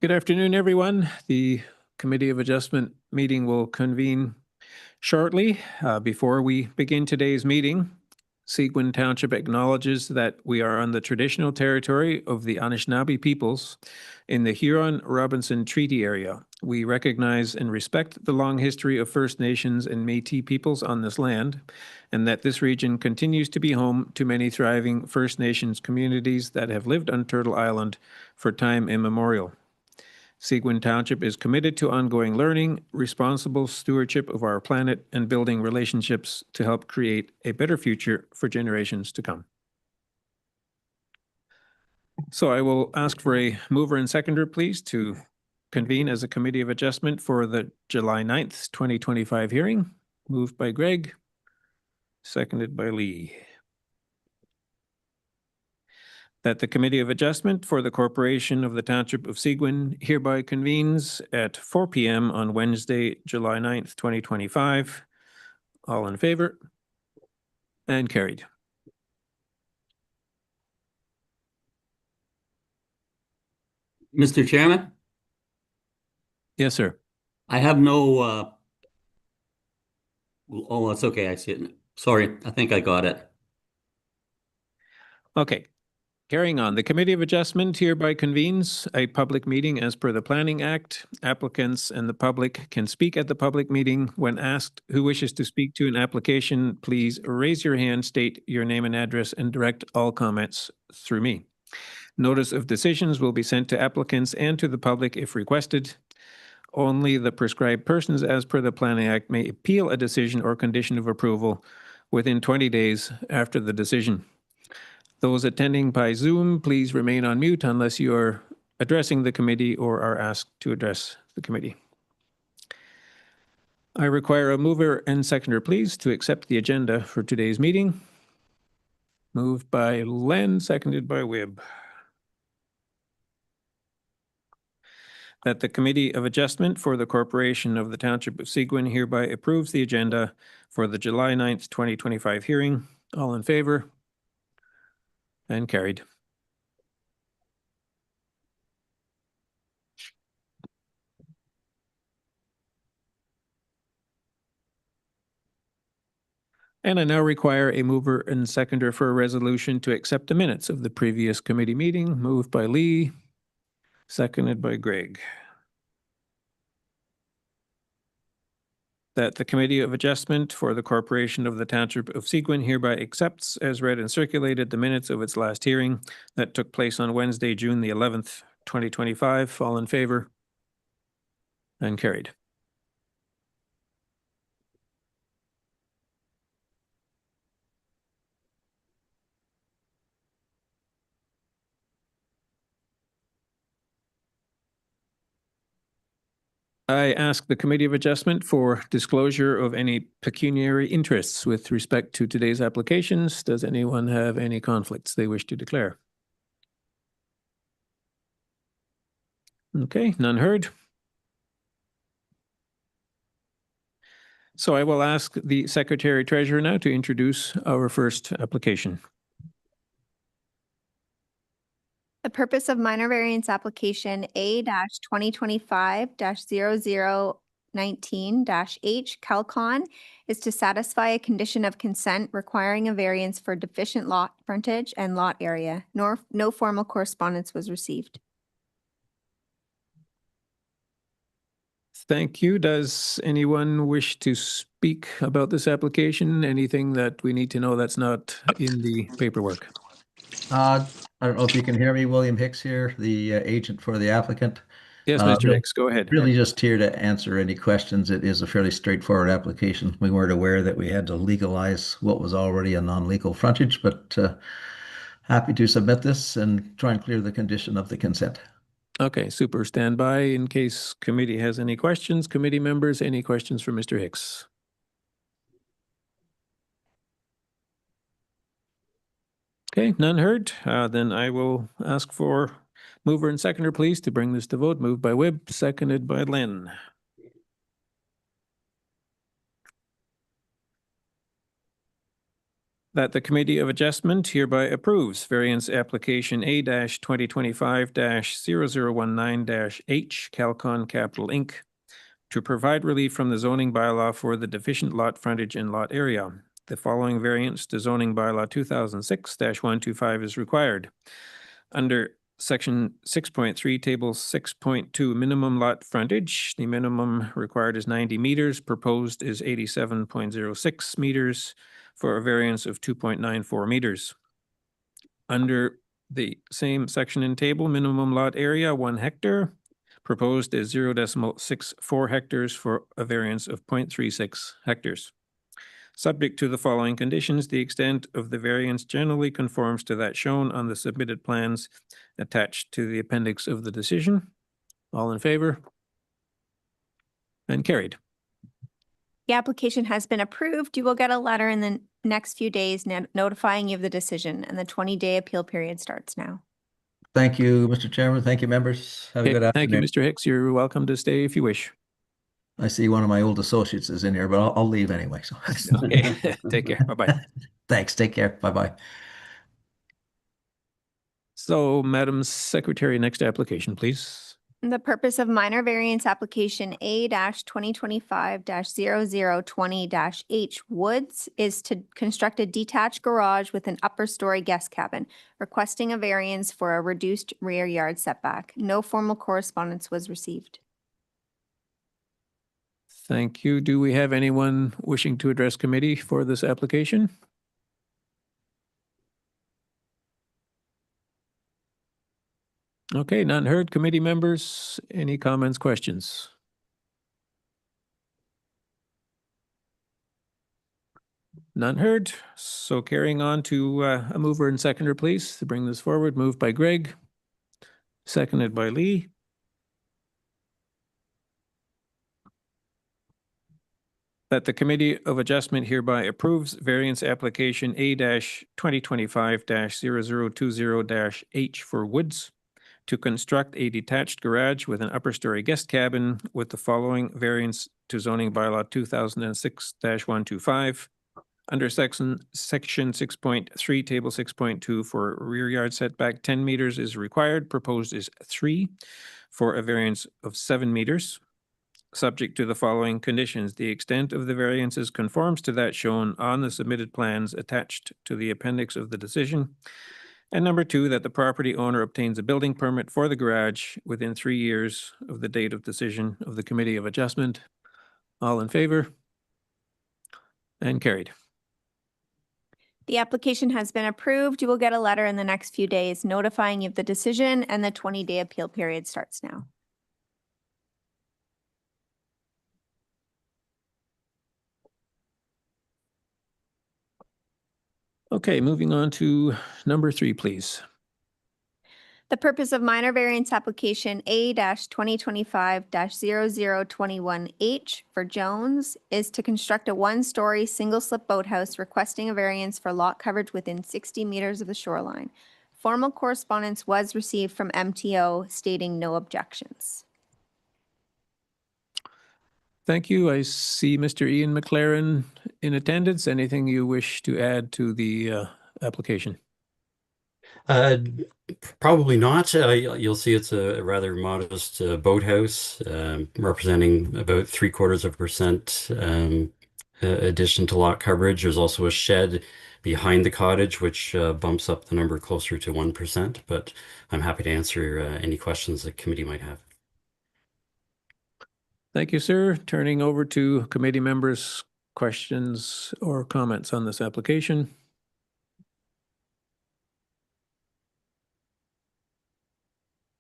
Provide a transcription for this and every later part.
Good afternoon, everyone. The Committee of Adjustment meeting will convene shortly. Before we begin today's meeting, Seguin Township acknowledges that we are on the traditional territory of the Anishinaabe peoples in the Huron-Robinson Treaty area. We recognize and respect the long history of First Nations and Métis peoples on this land, and that this region continues to be home to many thriving First Nations communities that have lived on Turtle Island for time immemorial. Seguin Township is committed to ongoing learning, responsible stewardship of our planet, and building relationships to help create a better future for generations to come. So I will ask for a mover and seconder, please, to convene as a Committee of Adjustment for the July 9th, 2025 hearing. Moved by Greg, seconded by Lee. That the Committee of Adjustment for the Corporation of the Township of Seguin hereby convenes at 4 p.m. on Wednesday, July 9th, 2025. All in favor? And carried. Mr. Chairman? Yes, sir. I have no, oh, that's okay. I see it. Sorry, I think I got it. Okay. Carrying on, the Committee of Adjustment hereby convenes a public meeting as per the Planning Act. Applicants and the public can speak at the public meeting. When asked who wishes to speak to an application, please raise your hand, state your name and address, and direct all comments through me. Notice of decisions will be sent to applicants and to the public if requested. Only the prescribed persons as per the Planning Act may appeal a decision or condition of approval within 20 days after the decision. Those attending by Zoom, please remain on mute unless you are addressing the committee or are asked to address the committee. I require a mover and seconder, please, to accept the agenda for today's meeting. Moved by Len, seconded by Wibb. That the Committee of Adjustment for the Corporation of the Township of Seguin hereby approves the agenda for the July 9th, 2025 hearing. All in favor? And carried. And I now require a mover and seconder for a resolution to accept the minutes of the previous committee meeting. Moved by Lee, seconded by Greg. That the Committee of Adjustment for the Corporation of the Township of Seguin hereby accepts as read and circulated the minutes of its last hearing that took place on Wednesday, June the 11th, 2025. All in favor? And carried. I ask the Committee of Adjustment for disclosure of any pecuniary interests with respect to today's applications. Does anyone have any conflicts they wish to declare? Okay, none heard. So I will ask the Secretary Treasurer now to introduce our first application. The purpose of minor variance application A-2025-0019-H Calcon is to satisfy a condition of consent requiring a variance for deficient lot frontage and lot area. No formal correspondence was received. Thank you. Does anyone wish to speak about this application? Anything that we need to know that's not in the paperwork? I don't know if you can hear me. William Hicks here, the agent for the applicant. Yes, Mr. Hicks, go ahead. Really just here to answer any questions. It is a fairly straightforward application. We weren't aware that we had to legalize what was already a non-legal frontage, but happy to submit this and try and clear the condition of the consent. Okay, super. Stand by in case committee has any questions. Committee members, any questions for Mr. Hicks? Okay, none heard. Then I will ask for mover and seconder, please, to bring this to vote. Moved by Wibb, seconded by Len. That the Committee of Adjustment hereby approves variance application A-2025-0019-H Calcon Capital Inc. to provide relief from the zoning bylaw for the deficient lot frontage and lot area. The following variance to zoning bylaw 2006-125 is required. Under Section 6.3, Table 6.2, minimum lot frontage, the minimum required is 90 meters, proposed is 87.06 meters for a variance of 2.94 meters. Under the same section in table, minimum lot area, 1 hectare, proposed is 0.64 hectares for a variance of 0.36 hectares. Subject to the following conditions, the extent of the variance generally conforms to that shown on the submitted plans attached to the appendix of the decision. All in favor? And carried. The application has been approved. You will get a letter in the next few days notifying you of the decision, and the 20-day appeal period starts now. Thank you, Mr. Chairman. Thank you, members. Have a Okay, good thank you, afternoon. Mr. Hicks. You're welcome to stay if you wish. I see one of my old associates is in here, but I'll leave anyway. So Okay, take care. Bye-bye. thanks. Take care. Bye-bye. So, Madam Secretary, next application, please. The purpose of minor variance application A-2025-0020-H Woods is to construct a detached garage with an upper story guest cabin, requesting a variance for a reduced rear yard setback. No formal correspondence was received. Thank you. Do we have anyone wishing to address committee for this application? Okay, none heard. Committee members, any comments, questions? None heard. So carrying on to a mover and seconder, please, to bring this forward. Moved by Greg, seconded by Lee. That the Committee of Adjustment hereby approves variance application A-2025-0020-H for Woods to construct a detached garage with an upper story guest cabin with the following variance to zoning bylaw 2006-125. Under section 6.3, table 6.2 for rear yard setback, 10 meters is required. Proposed is 3 for a variance of 7 meters. Subject to the following conditions, the extent of the variances conforms to that shown on the submitted plans attached to the appendix of the decision. And number 2, that the property owner obtains a building permit for the garage within 3 years of the date of decision of the Committee of Adjustment. All in favor? And carried. The application has been approved. You will get a letter in the next few days notifying you of the decision, and the 20-day appeal period starts now. Okay, moving on to number 3, please. The purpose of minor variance application A-2025-0021H for Jones is to construct a 1-story single-slip boathouse, requesting a variance for lot coverage within 60 meters of the shoreline. Formal correspondence was received from MTO stating no objections. Thank you. I see Mr. Ian McLaren in attendance. Anything you wish to add to the application? Probably not. You'll see it's a rather modest boathouse representing about 0.75% addition to lot coverage. There's also a shed behind the cottage, which bumps up the number closer to 1%, but I'm happy to answer any questions the committee might have. Thank you, sir. Turning over to committee members' questions or comments on this application.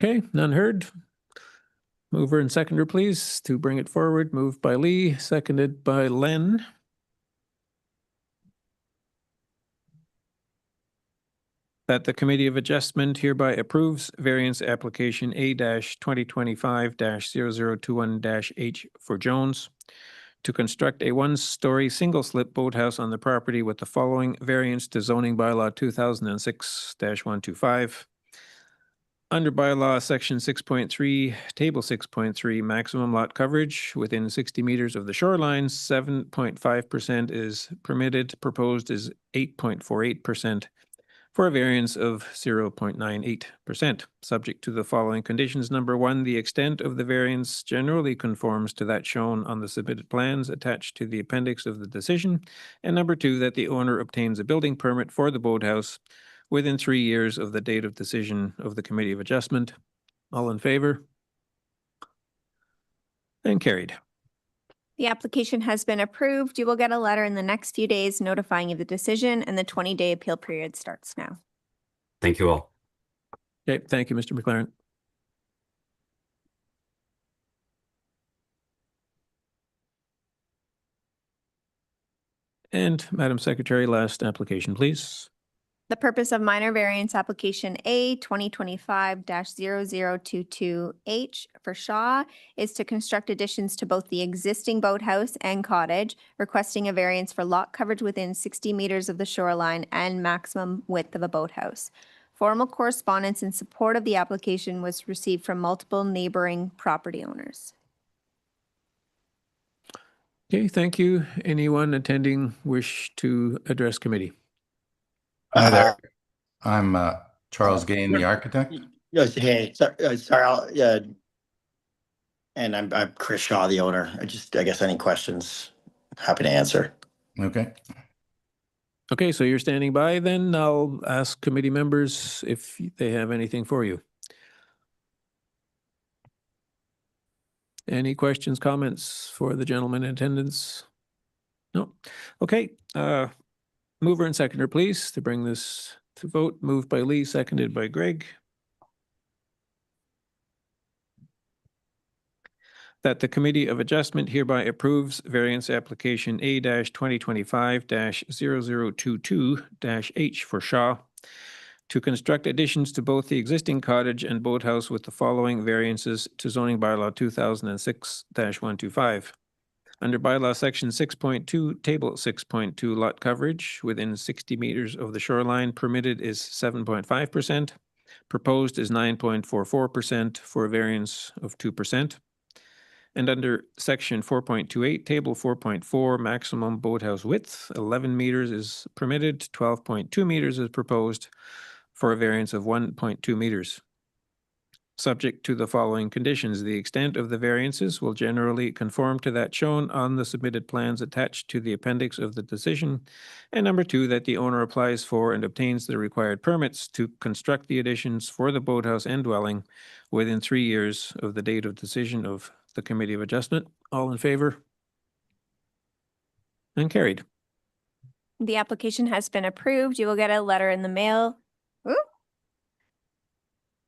Okay, none heard. Mover and seconder, please, to bring it forward. Moved by Lee, seconded by Len. That the Committee of Adjustment hereby approves variance application A-2025-0021-H for Jones to construct a 1-story single-slip boathouse on the property with the following variance to zoning bylaw 2006-125. Under bylaw section 6.3, table 6.3, maximum lot coverage within 60 meters of the shoreline, 7.5% is permitted. Proposed is 8.48% for a variance of 0.98%, subject to the following conditions. Number one, the extent of the variance generally conforms to that shown on the submitted plans attached to the appendix of the decision. And number two, that the owner obtains a building permit for the boathouse within 3 years of the date of decision of the Committee of Adjustment. All in favor? And carried. The application has been approved. You will get a letter in the next few days notifying you of the decision, and the 20-day appeal period starts now. Thank you all. Okay, thank you, Mr. McLaren. And Madam Secretary, last application, please. The purpose of minor variance application A 2025-0022H for Shaw is to construct additions to both the existing boathouse and cottage, requesting a variance for lot coverage within 60 meters of the shoreline and maximum width of a boathouse. Formal correspondence in support of the application was received from multiple neighboring property owners. Okay, thank you. Anyone attending wish to address committee? Hi there. I'm Charles Gain, the architect. Yes, hey, sorry, and I'm Chris Shaw, the owner. I guess any questions, happy to answer. Okay. Okay, so you're standing by then. I'll ask committee members if they have anything for you. Any questions, comments for the gentleman in attendance? No. Okay, mover and seconder, please, to bring this to vote. Moved by Lee, seconded by Greg. That the Committee of Adjustment hereby approves variance application A-2025-0022-H for Shaw to construct additions to both the existing cottage and boathouse with the following variances to zoning bylaw 2006-125. Under bylaw section 6.2, table 6.2, lot coverage within 60 meters of the shoreline, permitted is 7.5%. Proposed is 9.44% for a variance of 2%. And under section 4.28, table 4.4, maximum boathouse width, 11 meters is permitted, 12.2 meters is proposed for a variance of 1.2 meters. Subject to the following conditions. The extent of the variances will generally conform to that shown on the submitted plans attached to the appendix of the decision. And number two, that the owner applies for and obtains the required permits to construct the additions for the boathouse and dwelling within 3 years of the date of decision of the Committee of Adjustment. All in favor? And carried. The application has been approved. You will get a letter in the mail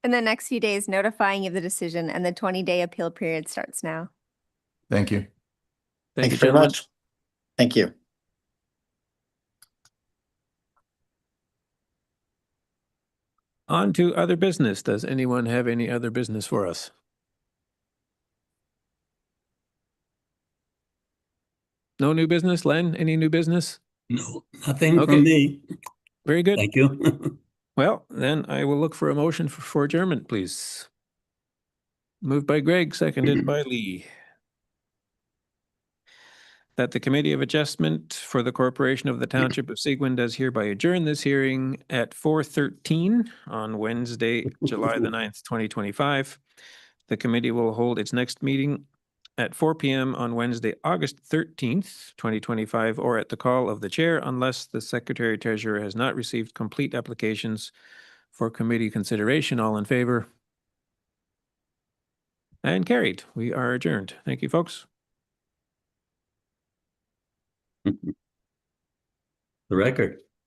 in the next few days notifying you of the decision, and the 20-day appeal period starts now. Thank you. Thank you very gentlemen. much. Thank you. On to other business. Does anyone have any other business for us? No new business? Len, any new business? No, nothing Okay. from me. Very good. Thank you. Well, then I will look for a motion for adjournment, please. Moved by Greg, seconded by Lee. That the Committee of Adjustment for the Corporation of the Township of Seguin does hereby adjourn this hearing at 4:13 on Wednesday, July the 9th, 2025. The committee will hold its next meeting at 4 p.m. on Wednesday, August 13th, 2025, or at the call of the chair unless the Secretary Treasurer has not received complete applications for committee consideration. All in favor? And carried. We are adjourned. Thank you, folks. The record.